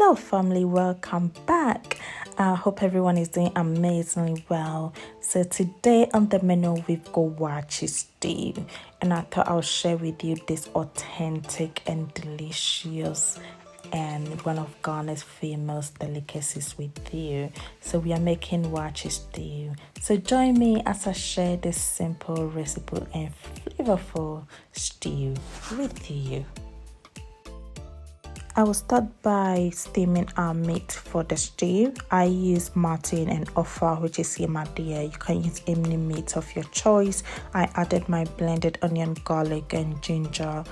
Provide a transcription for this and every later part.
Hello family, welcome back. I hope everyone is doing amazingly well. So today on the menu we've got Waakye stew, and I thought I'll share with you this authentic and delicious and one of Ghana's famous delicacies with you. So we are making Waakye stew. So join me as I share this simple recipe and flavorful stew with you. I will start by steaming our meat for the stew. I use Mutton and Offal, which is Habanero. You can use any meat of your choice. I added my blended onion, garlic and ginger,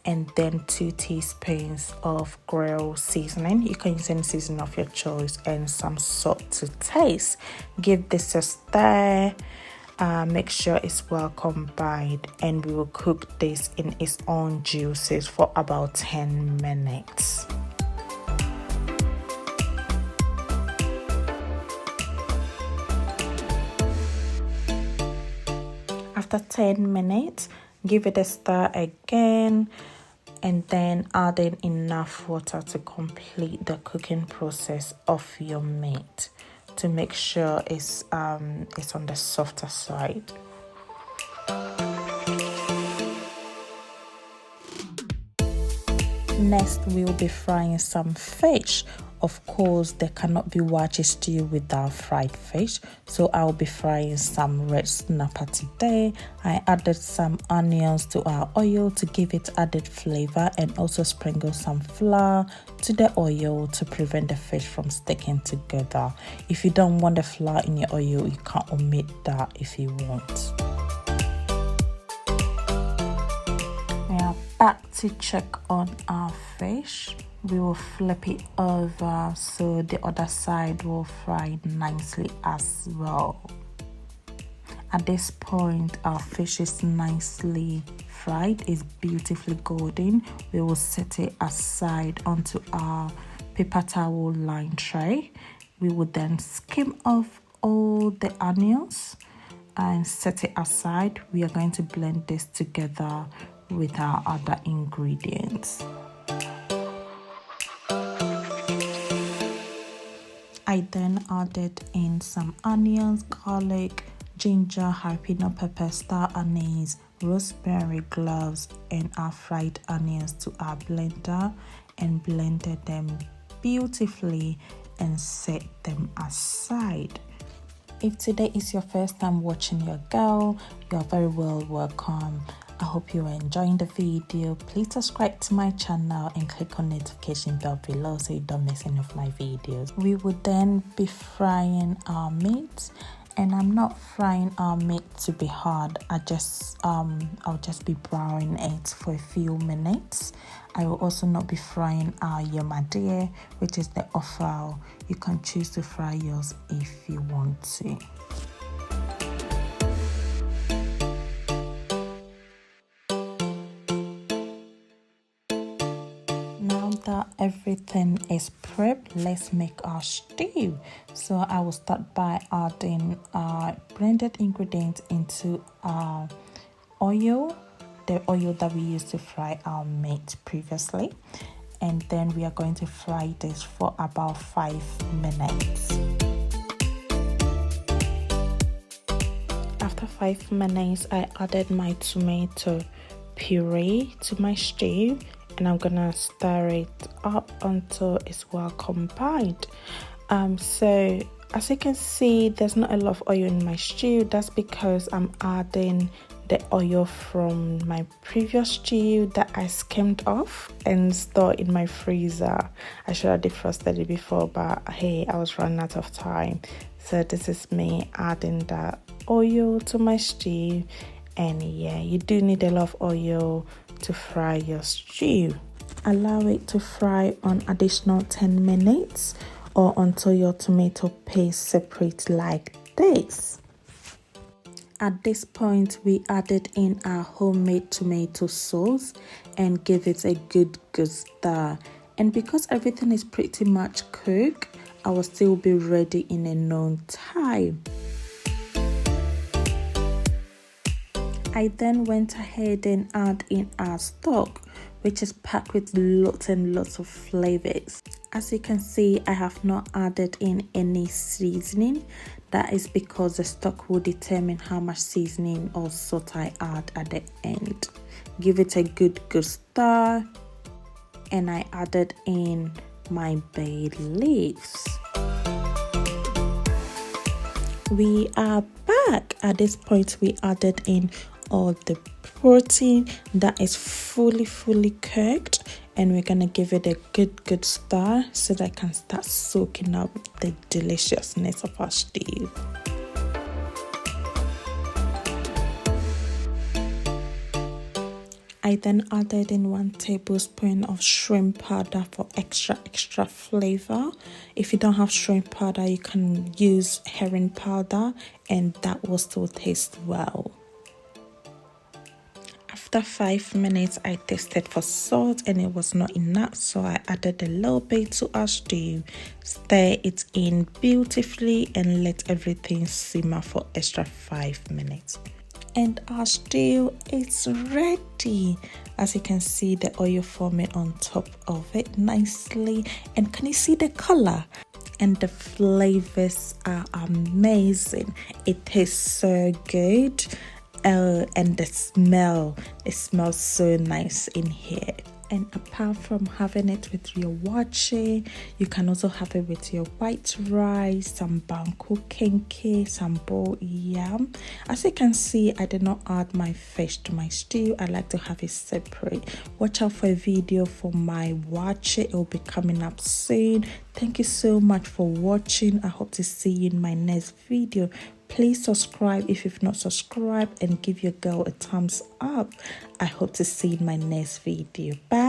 and then 2 teaspoons of grill seasoning. You can use any seasoning of your choice, and some salt to taste. Give this a stir. Make sure it's well combined, and we will cook this in its own juices for about 10 minutes. After 10 minutes, give it a stir again, and then add in enough water to complete the cooking process of your meat, to make sure it's on the softer side. Next, we will be frying some fish. Of course, there cannot be Waakye stew without fried fish, so I will be frying some red snapper today. I added some onions to our oil to give it added flavor, and also sprinkle some flour to the oil to prevent the fish from sticking together. If you don't want the flour in your oil, you can omit that if you want. We are back to check on our fish. We will flip it over so the other side will fry nicely as well. At this point, our fish is nicely fried, it's beautifully golden. We will set it aside onto our paper towel lined tray. We will then skim off all the onions and set it aside. We are going to blend this together with our other ingredients. I then added in some onions, garlic, ginger, jalapeno pepper, star anise, rosemary, cloves, and our fried onions to our blender, and blended them beautifully and set them aside. If today is your first time watching your girl, you're very welcome. I hope you are enjoying the video. Please subscribe to my channel and click on notification bell below so you don't miss any of my videos. We will then be frying our meat, and I'm not frying our meat to be hard. I'll just be browning it for a few minutes. I will also not be frying our Habanero, which is the offal. You can choose to fry yours if you want to. Now that everything is prepped, let's make our stew. So I will start by adding our blended ingredients into our oil, the oil that we used to fry our meat previously, and then we are going to fry this for about 5 minutes. After 5 minutes, I added my tomato puree to my stew, and I'm gonna stir it up until it's well combined. So as you can see, there's not a lot of oil in my stew. That's because I'm adding the oil from my previous stew that I skimmed off and stored in my freezer. I should have defrosted it before, but hey, I was running out of time. So this is me adding that oil to my stew. And yeah, you do need a lot of oil to fry your stew. Allow it to fry on additional 10 minutes or until your tomato paste separates like this. At this point, we added in our homemade tomato sauce and give it a good stir. And because everything is pretty much cooked, I will still be ready in a known time. I then went ahead and add in our stock, which is packed with lots and lots of flavors. As you can see, I have not added in any seasoning. That is because the stock will determine how much seasoning or salt I add at the end. Give it a good stir, and I added in my bay leaves. We are back. At this point, we added in all the protein that is fully cooked, and we're gonna give it a good stir so that I can start soaking up the deliciousness of our stew. I then added in 1 tablespoon of shrimp powder for extra flavor. If you don't have shrimp powder, you can use herring powder, and that will still taste well. After 5 minutes, I tasted for salt and it was not enough, so I added a little bit to our stew. Stir it in beautifully and let everything simmer for extra 5 minutes. And our stew is ready. As you can see, the oil forming on top of it nicely, and can you see the color? And the flavors are amazing. It tastes so good. And it smells so nice in here. And apart from having it with your waakye, you can also have it with your white rice, some banku kenkey, some boiled yam. As you can see, I did not add my fish to my stew. I like to have it separate. Watch out for a video for my waakye. It will be coming up soon. Thank you so much for watching. I hope to see you in my next video. Please subscribe if you've not subscribed, and give your girl a thumbs up. I hope to see you in my next video. Bye.